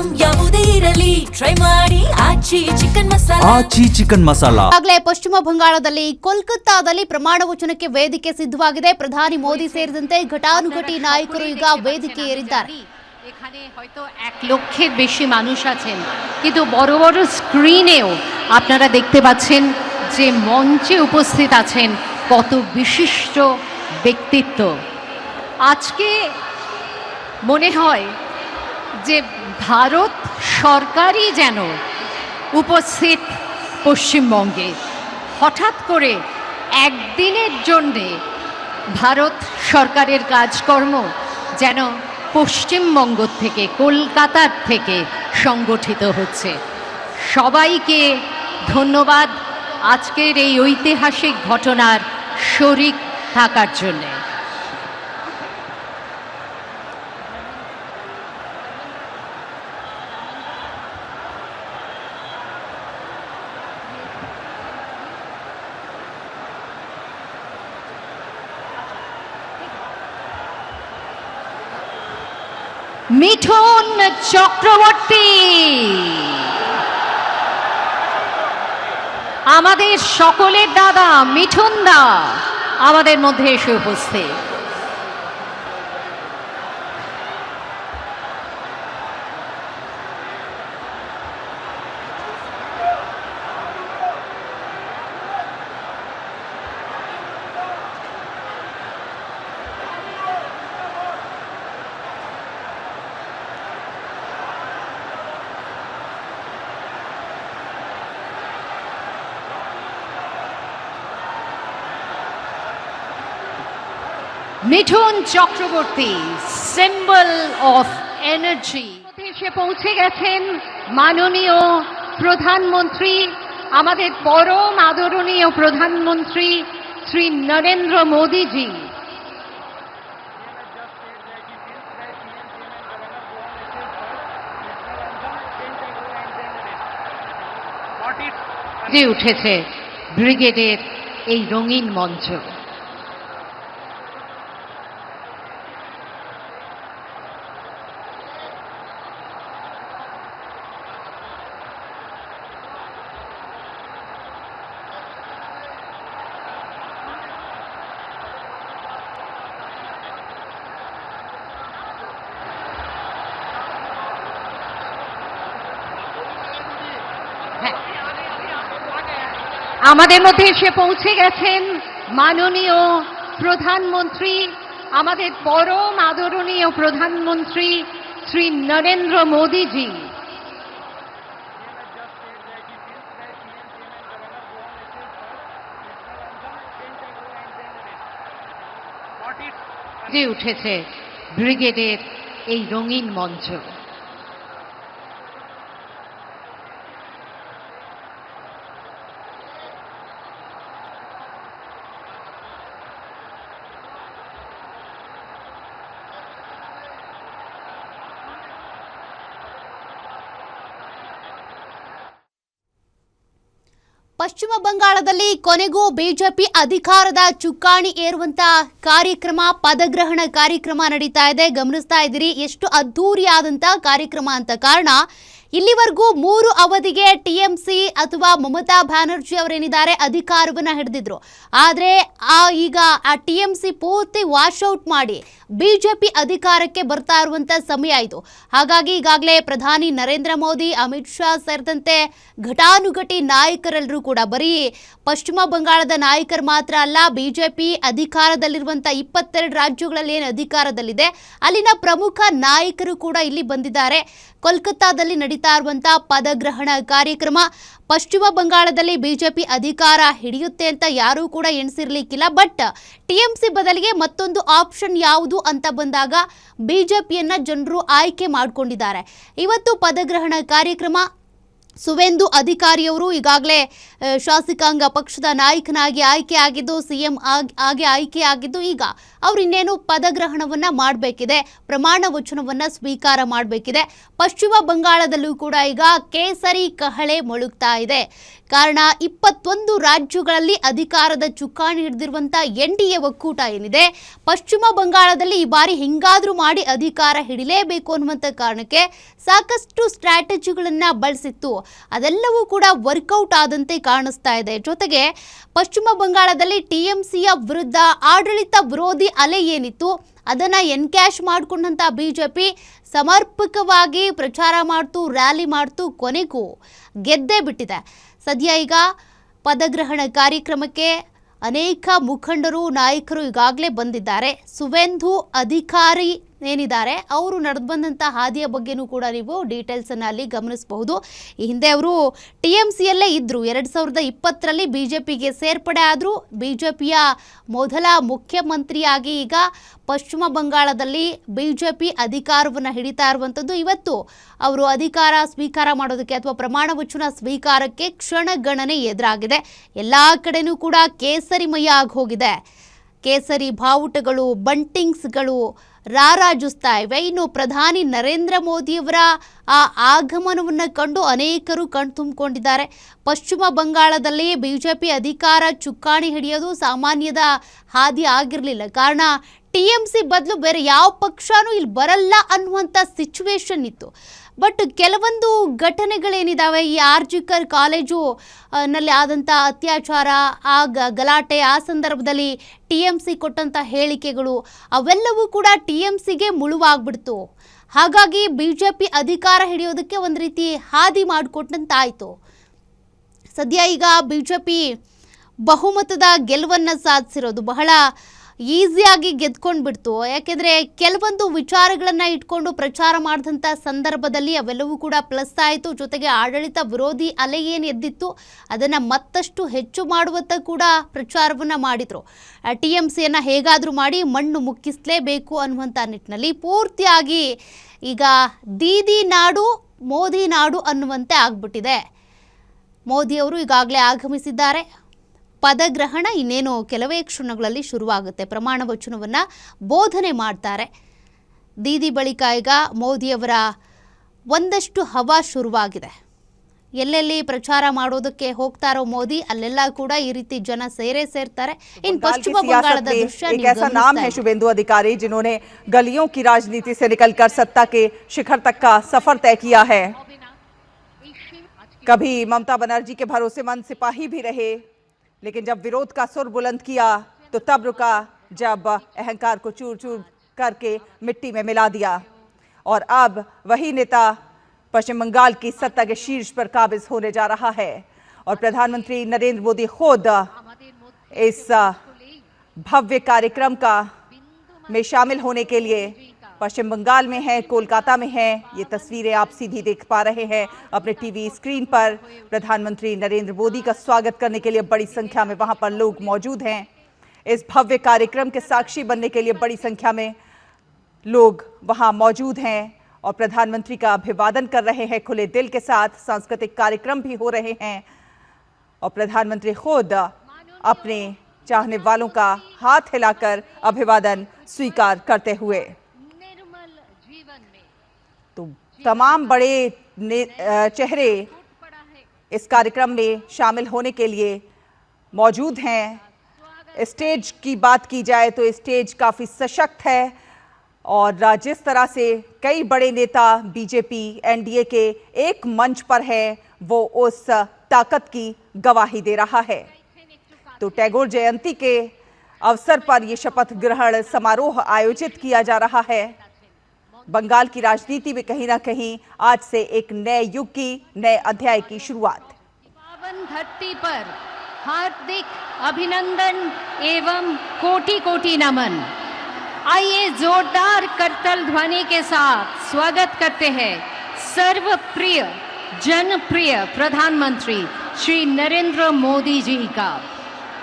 Item ಯಾವುದೇ ಇರಲಿ try ಮಾಡಿ ಆಚಿ ಚಿಕನ್ ಮಸಾಲಾ. ಆಗಲೇ ಪಶ್ಚಿಮ ಬಂಗಾಳದಲ್ಲಿ ಕೋಲ್ಕತ್ತಾದಲ್ಲಿ ಪ್ರಮಾಣ ವಚನಕ್ಕೆ ವೇದಿಕೆ ಸಿದ್ಧವಾಗಿದೆ. ಪ್ರಧಾನಿ ಮೋದಿ ಸೇರಿದಂತೆ ಘಟಾನುಘಟಿ ನಾಯಕರು ಈಗ ವೇದಿಕೆ ಏರಿದ್ದಾರೆ. এখানে হয়তো 1 লক্ষের বেশি মানুষ আছেন, কিন্তু বড় বড় স্ক্রিনেও আপনারা দেখতে পাচ্ছেন যে মঞ্চে উপস্থিত আছেন কত বিশিষ্ট ব্যক্তিত্ব। আজকে মনে হয় যে ভারত সরকারই যেন উপস্থিত পশ্চিমবঙ্গে। হঠাৎ করে একদিনের জন্যে ভারত সরকারের কাজকর্ম যেন পশ্চিমবঙ্গ থেকে, কলকাতার থেকে সংগঠিত হচ্ছে। সবাইকে ধন্যবাদ আজকের এই ঐতিহাসিক ঘটনার শরিক থাকার জন্য। মিঠুন চক্রবর্তী আমাদের সকলের দাদা মিঠুন দা আমাদের মধ্যে এসে উপস্থিত। Mithun Chakraborty, symbol of energy. এসে পৌঁছে গেছেন মাননীয় প্রধানমন্ত্রী, আমাদের পরম আদরণীয় প্রধানমন্ত্রী শ্রী নরেন্দ্র মোদীজি। উঠেছে ব্রিগেডের এই রঙিন মঞ্চ। আমাদের মধ্যে এসে পৌঁছে গেছেন মাননীয় প্রধানমন্ত্রী, আমাদের পরম আদরণীয় প্রধানমন্ত্রী শ্রী নরেন্দ্র মোদীজি। উঠেছে ব্রিগেডের এই রঙিন মঞ্চ। ಪಶ್ಚಿಮ ಬಂಗಾಳದಲ್ಲಿ ಕೊನೆಗೂ ಬಿಜೆಪಿ ಅಧಿಕಾರದ ಚುಕ್ಕಾಣಿ ಏರುವಂತ ಕಾರ್ಯಕ್ರಮ, ಪದಗ್ರಹಣ ಕಾರ್ಯಕ್ರಮ ನಡೀತಾ ಇದೆ. ಗಮನಿಸ್ತಾ ಇದ್ದೀರಿ ಎಷ್ಟು ಅದ್ಧೂರಿಯಾದಂತ ಕಾರ್ಯಕ್ರಮ ಅಂತ. ಕಾರಣ ಇಲ್ಲಿವರೆಗೂ 3 ಅವಧಿಗೆ ಟಿಎಂಸಿ ಅಥವಾ ಮಮತಾ ಬ್ಯಾನರ್ಜಿ ಅವರೇನಿದ್ದಾರೆ ಅಧಿಕಾರವನ್ನು ಹಿಡಿದಿದ್ರು. ಆದರೆ ಈಗ ಆ ಟಿಎಂಸಿ ಪೂರ್ತಿ ವಾಶ್ಔಟ್ ಮಾಡಿ ಬಿಜೆಪಿ ಅಧಿಕಾರಕ್ಕೆ ಬರ್ತಾ ಇರುವಂತ ಸಮಯ ಇದು. ಹಾಗಾಗಿ ಈಗಾಗಲೇ ಪ್ರಧಾನಿ ನರೇಂದ್ರ ಮೋದಿ, ಅಮಿತ್ ಶಾ ಸೇರಿದಂತೆ ಘಟಾನುಘಟಿ ನಾಯಕರೆಲ್ಲರೂ ಕೂಡ, ಬರೀ ಪಶ್ಚಿಮ ಬಂಗಾಳದ ನಾಯಕರು ಮಾತ್ರ ಅಲ್ಲ, ಬಿಜೆಪಿ ಅಧಿಕಾರದಲ್ಲಿರುವಂಥ 22 ರಾಜ್ಯಗಳಲ್ಲಿ ಏನು ಅಧಿಕಾರದಲ್ಲಿದೆ ಅಲ್ಲಿನ ಪ್ರಮುಖ ನಾಯಕರು ಕೂಡ ಇಲ್ಲಿ ಬಂದಿದ್ದಾರೆ. ಕೋಲ್ಕತ್ತಾದಲ್ಲಿ ನಡೀತಾ ಇರುವಂಥ ಪದಗ್ರಹಣ ಕಾರ್ಯಕ್ರಮ. ಪಶ್ಚಿಮ ಬಂಗಾಳದಲ್ಲಿ ಬಿಜೆಪಿ ಅಧಿಕಾರ ಹಿಡಿಯುತ್ತೆ ಅಂತ ಯಾರೂ ಕೂಡ ಎಣಿಸಿರ್ಲಿಕ್ಕಿಲ್ಲ. ಬಟ್ ಟಿಎಂಸಿ ಬದಲಿಗೆ ಮತ್ತೊಂದು ಆಪ್ಷನ್ ಯಾವುದು ಅಂತ ಬಂದಾಗ ಬಿಜೆಪಿಯನ್ನ ಜನರು ಆಯ್ಕೆ ಮಾಡಿಕೊಂಡಿದ್ದಾರೆ. ಇವತ್ತು ಪದಗ್ರಹಣ ಕಾರ್ಯಕ್ರಮ. ಸುವೇಂದು ಅಧಿಕಾರಿಯವರು ಈಗಾಗಲೇ ಶಾಸಕಾಂಗ ಪಕ್ಷದ ನಾಯಕನಾಗಿ ಆಯ್ಕೆಯಾಗಿದ್ದು, ಸಿಎಂ ಆಗಿ ಆಯ್ಕೆಯಾಗಿದ್ದು, ಈಗ ಅವರು ಇನ್ನೇನು ಪದಗ್ರಹಣವನ್ನು ಮಾಡಬೇಕಿದೆ, ಪ್ರಮಾಣ ವಚನವನ್ನು ಸ್ವೀಕಾರ ಮಾಡಬೇಕಿದೆ. ಪಶ್ಚಿಮ ಬಂಗಾಳದಲ್ಲೂ ಕೂಡ ಈಗ ಕೇಸರಿ ಕಹಳೆ ಮೊಳಗ್ತಾ ಇದೆ. ಕಾರಣ 21 ರಾಜ್ಯಗಳಲ್ಲಿ ಅಧಿಕಾರದ ಚುಕ್ಕಾಣಿ ಹಿಡಿದಿರುವಂಥ ಎನ್ಡಿಎ ಒಕ್ಕೂಟ ಏನಿದೆ, ಪಶ್ಚಿಮ ಬಂಗಾಳದಲ್ಲಿ ಈ ಬಾರಿ ಹಿಂಗಾದ್ರೂ ಮಾಡಿ ಅಧಿಕಾರ ಹಿಡಿಲೇಬೇಕು ಅನ್ನುವಂಥ ಕಾರಣಕ್ಕೆ ಸಾಕಷ್ಟು ಸ್ಟ್ರಾಟಜಿಗಳನ್ನು ಬಳಸಿತ್ತು. ಅದೆಲ್ಲವೂ ಕೂಡ ವರ್ಕೌಟ್ ಆದಂತೆ ಕಾಣಿಸ್ತಾ ಇದೆ. ಜೊತೆಗೆ ಪಶ್ಚಿಮ ಬಂಗಾಳದಲ್ಲಿ TMCಯ ವಿರುದ್ಧ ಆಡಳಿತ ವಿರೋಧಿ ಅಲೆ ಏನಿತ್ತು ಅದನ್ನು ಎನ್ಕ್ಯಾಶ್ ಮಾಡಿಕೊಂಡಂಥ BJP ಸಮರ್ಪಕವಾಗಿ ಪ್ರಚಾರ ಮಾಡ್ತು, ರ್ಯಾಲಿ ಮಾಡ್ತು, ಕೊನೆಗೂ ಗೆದ್ದೇ ಬಿಟ್ಟಿದೆ. ಸದ್ಯ ಈಗ ಪದಗ್ರಹಣ ಕಾರ್ಯಕ್ರಮಕ್ಕೆ ಅನೇಕ ಮುಖಂಡರು, ನಾಯಕರು ಈಗಾಗಲೇ ಬಂದಿದ್ದಾರೆ. ಸುವೇಂದು ಅಧಿಕಾರಿ ಏನಿದ್ದಾರೆ ಅವರು ನಡೆದು ಬಂದಂಥ ಹಾದಿಯ ಬಗ್ಗೆನೂ ಕೂಡ ನೀವು ಡೀಟೇಲ್ಸನ್ನು ಅಲ್ಲಿ ಗಮನಿಸಬಹುದು. ಈ ಹಿಂದೆ ಅವರು TMCಯಲ್ಲೇ ಇದ್ದರು. 2020ರಲ್ಲಿ BJPಗೆ ಸೇರ್ಪಡೆ ಆದರು. BJPಯ ಮೊದಲ ಮುಖ್ಯಮಂತ್ರಿಯಾಗಿ ಈಗ ಪಶ್ಚಿಮ ಬಂಗಾಳದಲ್ಲಿ BJP ಅಧಿಕಾರವನ್ನು ಹಿಡಿತಾ ಇರುವಂಥದ್ದು. ಇವತ್ತು ಅವರು ಅಧಿಕಾರ ಸ್ವೀಕಾರ ಮಾಡೋದಕ್ಕೆ ಅಥವಾ ಪ್ರಮಾಣ ವಚನ ಸ್ವೀಕಾರಕ್ಕೆ ಕ್ಷಣಗಣನೆ ಎದುರಾಗಿದೆ. ಎಲ್ಲ ಕಡೆನೂ ಕೂಡ ಕೇಸರಿಮಯ ಆಗಿ ಹೋಗಿದೆ. ಕೇಸರಿ ಬಾವುಟಗಳು, ಬಂಟಿಂಗ್ಸ್ಗಳು ರಾರಾಜಿಸ್ತಾ ಇವೆ. ಇನ್ನು ಪ್ರಧಾನಿ ನರೇಂದ್ರ ಮೋದಿಯವರ ಆ ಆಗಮನವನ್ನು ಕಂಡು ಅನೇಕರು ಕಣ್ತುಂಬಿಕೊಂಡಿದ್ದಾರೆ. ಪಶ್ಚಿಮ ಬಂಗಾಳದಲ್ಲಿ BJP ಅಧಿಕಾರ ಚುಕ್ಕಾಣಿ ಹಿಡಿಯೋದು ಸಾಮಾನ್ಯದ ಹಾದಿ ಆಗಿರಲಿಲ್ಲ. ಕಾರಣ TMC ಬದಲು ಬೇರೆ ಯಾವ ಪಕ್ಷನೂ ಇಲ್ಲಿ ಬರಲ್ಲ ಅನ್ನುವಂಥ ಸಿಚುವೇಶನ್ ಇತ್ತು. ಬಟ್ ಕೆಲವೊಂದು ಘಟನೆಗಳೇನಿದ್ದಾವೆ, ಈ ಆರ್ಜಿಕರ್ ಕಾಲೇಜು ನಲ್ಲಿ ಆದಂಥ ಅತ್ಯಾಚಾರ, ಆ ಗಲಾಟೆ, ಆ ಸಂದರ್ಭದಲ್ಲಿ TMC ಕೊಟ್ಟಂಥ ಹೇಳಿಕೆಗಳು ಅವೆಲ್ಲವೂ ಕೂಡ TMCಗೆ ಮುಳುವಾಗ್ಬಿಡ್ತು. ಹಾಗಾಗಿ BJP ಅಧಿಕಾರ ಹಿಡಿಯೋದಕ್ಕೆ ಒಂದು ರೀತಿ ಹಾದಿ ಮಾಡಿಕೊಟ್ಟಂತಾಯಿತು. ಸದ್ಯ ಈಗ BJP ಬಹುಮತದ ಗೆಲುವನ್ನು ಸಾಧಿಸಿರೋದು ಬಹಳ ಈಸಿಯಾಗಿ ಗೆದ್ಕೊಂಡು ಬಿಡ್ತು. ಯಾಕೆಂದರೆ ಕೆಲವೊಂದು ವಿಚಾರಗಳನ್ನು ಇಟ್ಕೊಂಡು ಪ್ರಚಾರ ಮಾಡಿದಂಥ ಸಂದರ್ಭದಲ್ಲಿ ಅವೆಲ್ಲವೂ ಕೂಡ ಪ್ಲಸ್ ಆಯಿತು. ಜೊತೆಗೆ ಆಡಳಿತ ವಿರೋಧಿ ಅಲೆ ಏನು ಎದ್ದಿತ್ತು ಅದನ್ನು ಮತ್ತಷ್ಟು ಹೆಚ್ಚು ಮಾಡುವತ್ತ ಕೂಡ ಪ್ರಚಾರವನ್ನು ಮಾಡಿದರು. TMCಯನ್ನು ಹೇಗಾದರೂ ಮಾಡಿ ಮಣ್ಣು ಮುಕ್ಕಿಸಲೇಬೇಕು ಅನ್ನುವಂಥ ನಿಟ್ಟಿನಲ್ಲಿ ಪೂರ್ತಿಯಾಗಿ ಈಗ ದೀದಿ ನಾಡು ಮೋದಿ ನಾಡು ಅನ್ನುವಂತೆ ಆಗ್ಬಿಟ್ಟಿದೆ. ಮೋದಿಯವರು ಈಗಾಗಲೇ ಆಗಮಿಸಿದ್ದಾರೆ. ಪದಗ್ರಹಣ ಇನ್ನೇನು ಕೆಲವೇ ಕ್ಷಣಗಳಲ್ಲಿ ಶುರುವಾಗುತ್ತೆ. ಪ್ರಮಾಣ ವಚನವನ್ನು ಬೋಧನೆ ಮಾಡ್ತಾರೆ. ದೀದಿ ಬಳಿಕ ಈಗ ಮೋದಿಯವರ ಒಂದಷ್ಟು ಹವಾ ಶುರುವಾಗಿದೆ. ಎಲ್ಲೆಲ್ಲಿ ಪ್ರಚಾರ ಮಾಡೋದಕ್ಕೆ ಹೋಗ್ತಾರೋ ಮೋದಿ ಅಲ್ಲೆಲ್ಲ ಕೂಡ ಈ ರೀತಿ ಜನ ಸೇರ್ತಾರೆ. इन पश्चिम बंगाल का दृश्य एक ऐसा नाम है शुभेंदु अधिकारी जिन्होंने गलियों की राजनीति से निकलकर सत्ता के शिखर तक का सफर तय किया है. कभी ममता बनर्जी के भरोसेमंद सिपाही भी रहे, लेकिन जब विरोध का सुर बुलंद किया तो तब रुका जब अहंकार को चूर चूर करके मिट्टी में मिला दिया. और अब वही नेता पश्चिम बंगाल की सत्ता के शीर्ष पर काबिज होने जा रहा है. और प्रधानमंत्री नरेंद्र मोदी खुद इस भव्य कार्यक्रम का में शामिल होने के लिए पश्चिम बंगाल में है, कोलकाता में है. ये तस्वीरें आप सीधी देख पा रहे हैं अपने टीवी स्क्रीन पर. प्रधानमंत्री नरेंद्र मोदी का स्वागत करने के लिए बड़ी संख्या में वहां पर लोग मौजूद हैं. इस भव्य कार्यक्रम के साक्षी बनने के लिए बड़ी संख्या में लोग वहां मौजूद हैं और प्रधानमंत्री का अभिवादन कर रहे हैं खुले दिल के साथ. सांस्कृतिक कार्यक्रम भी हो रहे हैं और प्रधानमंत्री खुद अपने चाहने वालों का हाथ हिलाकर अभिवादन स्वीकार करते हुए. तो तमाम बड़े चेहरे इस कार्यक्रम में शामिल होने के लिए मौजूद हैं. स्टेज की बात की जाए तो स्टेज काफ़ी सशक्त है और जिस तरह से कई बड़े नेता BJP NDA के एक मंच पर है वो उस ताकत की गवाही दे रहा है. तो टैगोर जयंती के अवसर पर ये शपथ ग्रहण समारोह आयोजित किया जा रहा है. बंगाल की राजनीति में कहीं ना कहीं आज से एक नए युग की, नए अध्याय की शुरुआत. पावन धरती पर हार्दिक अभिनंदन एवं कोटि कोटि नमन. आइए जोरदार करतल ध्वनि के साथ स्वागत करते हैं सर्वप्रिय जनप्रिय प्रधानमंत्री श्री नरेंद्र मोदी जी का.